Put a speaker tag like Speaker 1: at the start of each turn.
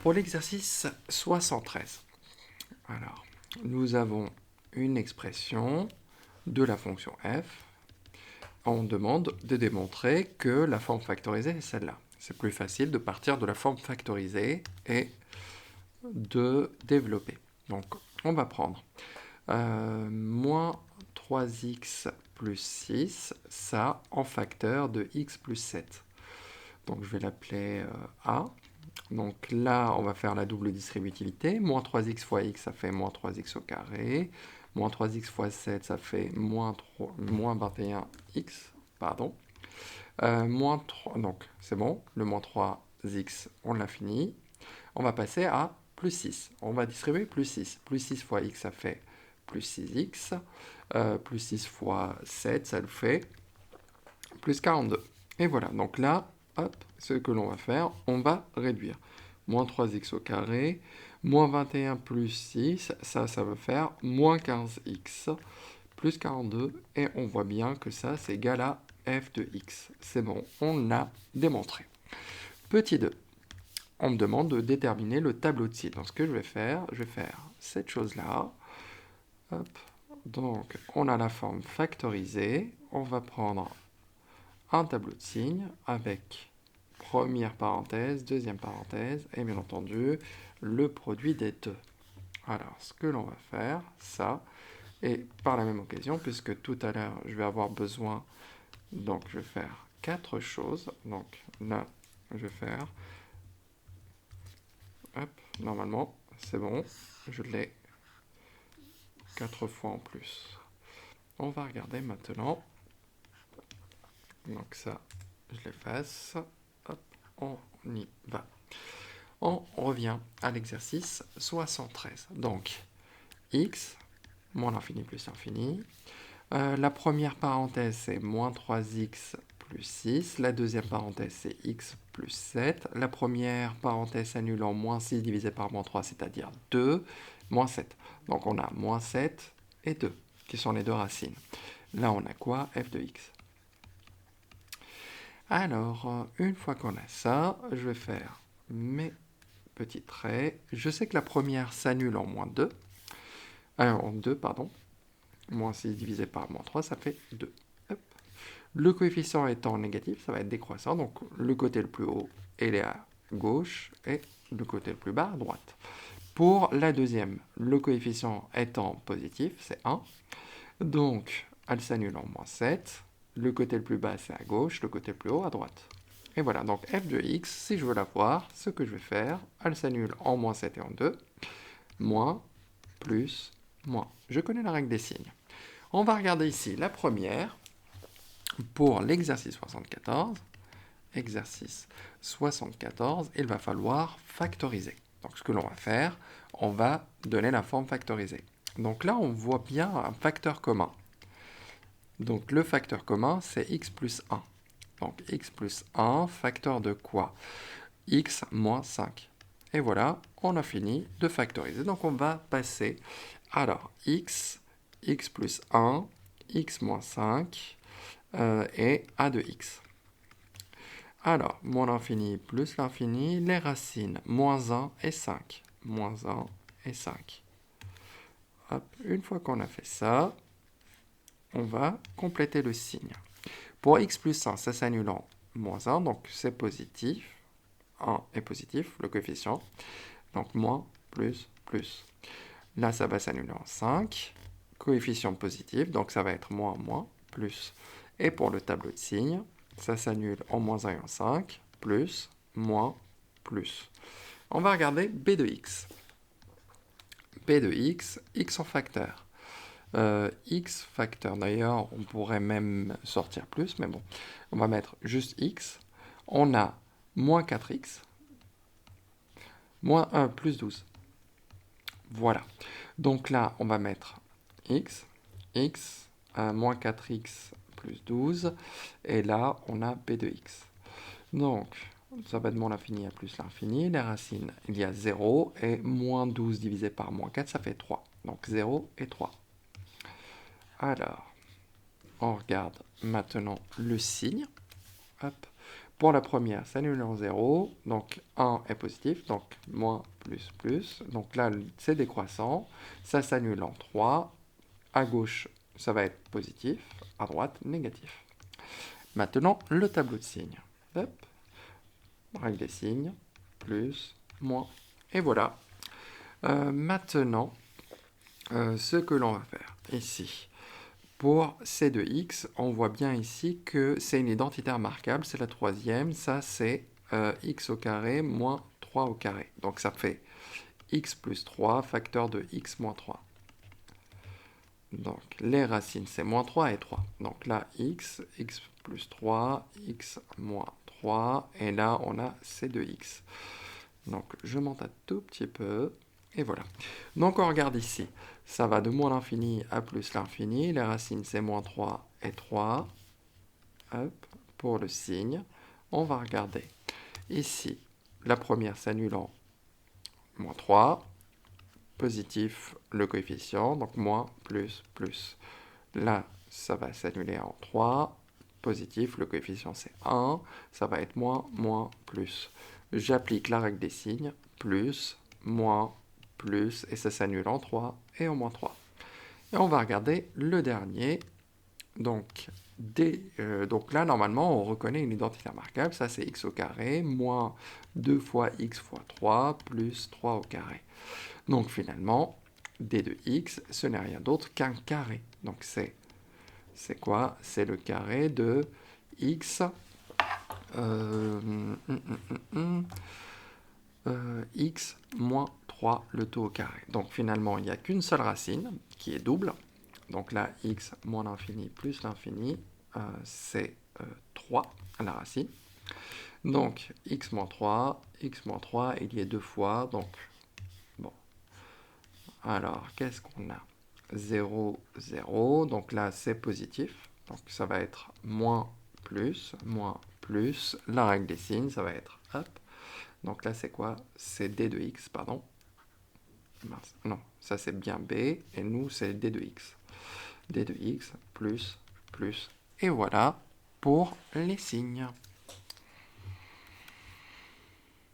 Speaker 1: Pour l'exercice 73, alors, nous avons une expression de la fonction f. On demande de démontrer que la forme factorisée est celle-là. C'est plus facile de partir de la forme factorisée et de développer. Donc, on va prendre moins 3x plus 6, ça en facteur de x plus 7. Donc, je vais l'appeler a. Donc là, on va faire la double distributivité. Moins 3x fois x, ça fait moins 3x au carré. Moins 3x fois 7, ça fait moins 21x. Pardon. Moins 3, donc c'est bon. Le moins 3x, on l'a fini. On va passer à plus 6. On va distribuer plus 6. Plus 6 fois x, ça fait plus 6x. Plus 6 fois 7, ça le fait plus 42. Et voilà, donc là, hop, ce que l'on va faire, on va réduire. Moins 3x au carré, moins 21 plus 6, ça va faire moins 15x plus 42. Et on voit bien que ça, c'est égal à f de x. C'est bon, on l'a démontré. Petit 2, on me demande de déterminer le tableau de signes. Donc ce que je vais faire cette chose-là. Hop. Donc, on a la forme factorisée. On va prendre un tableau de signes avec première parenthèse, deuxième parenthèse, et bien entendu, le produit des deux. Alors, ce que l'on va faire, ça, et par la même occasion, puisque tout à l'heure, je vais avoir besoin, donc je vais faire quatre choses. Donc là, je vais faire, hop, normalement, c'est bon, je l'ai 4 fois en plus. On va regarder maintenant. Donc ça, je l'efface. Hop, on y va. On revient à l'exercice 73. Donc, x, moins l'infini plus l'infini. La première parenthèse, c'est moins 3x plus 6. La deuxième parenthèse, c'est x plus 7. La première parenthèse s'annule en moins 6 divisé par moins 3, c'est-à-dire 2, moins 7. Donc, on a moins 7 et 2, qui sont les deux racines. Là, on a quoi? F de x. Alors, une fois qu'on a ça, je vais faire mes petits traits. Je sais que la première s'annule en moins 2. En 2, pardon. Moins 6 divisé par moins 3, ça fait 2. Hop. Le coefficient étant négatif, ça va être décroissant. Donc, le côté le plus haut, il est à gauche et le côté le plus bas à droite. Pour la deuxième, le coefficient étant positif, c'est 1. Donc, elle s'annule en moins 7. Le côté le plus bas, c'est à gauche, le côté le plus haut, à droite. Et voilà, donc f de x, si je veux la voir, ce que je vais faire, elle s'annule en moins 7 et en 2. Moins, plus, moins. Je connais la règle des signes. On va regarder ici la première, pour l'exercice 74. Exercice 74, il va falloir factoriser. Donc ce que l'on va faire, on va donner la forme factorisée. Donc là, on voit bien un facteur commun. Donc le facteur commun, c'est x plus 1. Donc x plus 1, facteur de quoi? X moins 5. Et voilà, on a fini de factoriser. Donc on va passer, alors x plus 1, x moins 5, et a de x. Alors, moins l'infini plus l'infini, les racines, moins 1 et 5. Moins 1 et 5. Hop, une fois qu'on a fait ça, on va compléter le signe. Pour x plus 1, ça s'annule en moins 1, donc c'est positif. 1 est positif, le coefficient. Donc moins, plus, plus. Là, ça va s'annuler en 5. Coefficient positif, donc ça va être moins, moins, plus. Et pour le tableau de signes, ça s'annule en moins 1 et en 5, plus, moins, plus. On va regarder b de x. b de x, x en facteur. X facteur, d'ailleurs, on pourrait même sortir plus, mais bon, on va mettre juste x. On a moins 4x, moins 1 plus 12. Voilà. Donc là, on va mettre x, moins 4x plus 12, et là, on a b de x. Donc, ça va de moins l'infini à plus l'infini, les racines, il y a 0, et moins 12 divisé par moins 4, ça fait 3. Donc 0 et 3. Alors, on regarde maintenant le signe. Hop. Pour la première, ça annule en 0, donc 1 est positif, donc moins, plus, plus. Donc là, c'est décroissant, ça s'annule en 3. À gauche, ça va être positif, à droite, négatif. Maintenant, le tableau de signes. Hop, règle des signes, plus, moins, et voilà. Maintenant, ce que l'on va faire ici, pour c de x, on voit bien ici que c'est une identité remarquable, c'est la troisième, ça c'est x au carré moins 3 au carré. Donc ça fait x plus 3, facteur de x moins 3. Donc les racines c'est moins 3 et 3. Donc là x plus 3, x moins 3, et là on a c de x. Donc je monte un tout petit peu, et voilà. Donc on regarde ici, ça va de moins l'infini à plus l'infini, les racines c'est moins 3 et 3. Hop, pour le signe, on va regarder. Ici, la première s'annule en moins 3, positif le coefficient, donc moins, plus, plus. Là, ça va s'annuler en 3, positif, le coefficient c'est 1, ça va être moins, moins, plus. J'applique la règle des signes, plus, moins, plus, et ça s'annule en 3 et en moins 3. Et on va regarder le dernier. Donc là, normalement, on reconnaît une identité remarquable. Ça, c'est x au carré, moins 2 fois x fois 3, plus 3 au carré. Donc finalement, d de x, ce n'est rien d'autre qu'un carré. Donc c'est quoi? C'est le carré de x, x moins 3, le tout au carré. Donc finalement, il n'y a qu'une seule racine, qui est double. Donc là, x moins l'infini plus l'infini, c'est 3 à la racine. Donc x moins 3, il y a deux fois. Donc, bon. Alors, qu'est-ce qu'on a? 0, 0. Donc là, c'est positif. Donc ça va être moins, plus. La règle des signes, ça va être hop. Donc là, c'est quoi? C'est d de x, pardon. Mince. Non, ça c'est bien b, et nous, c'est d de x. D de x, plus, plus. Et voilà pour les signes.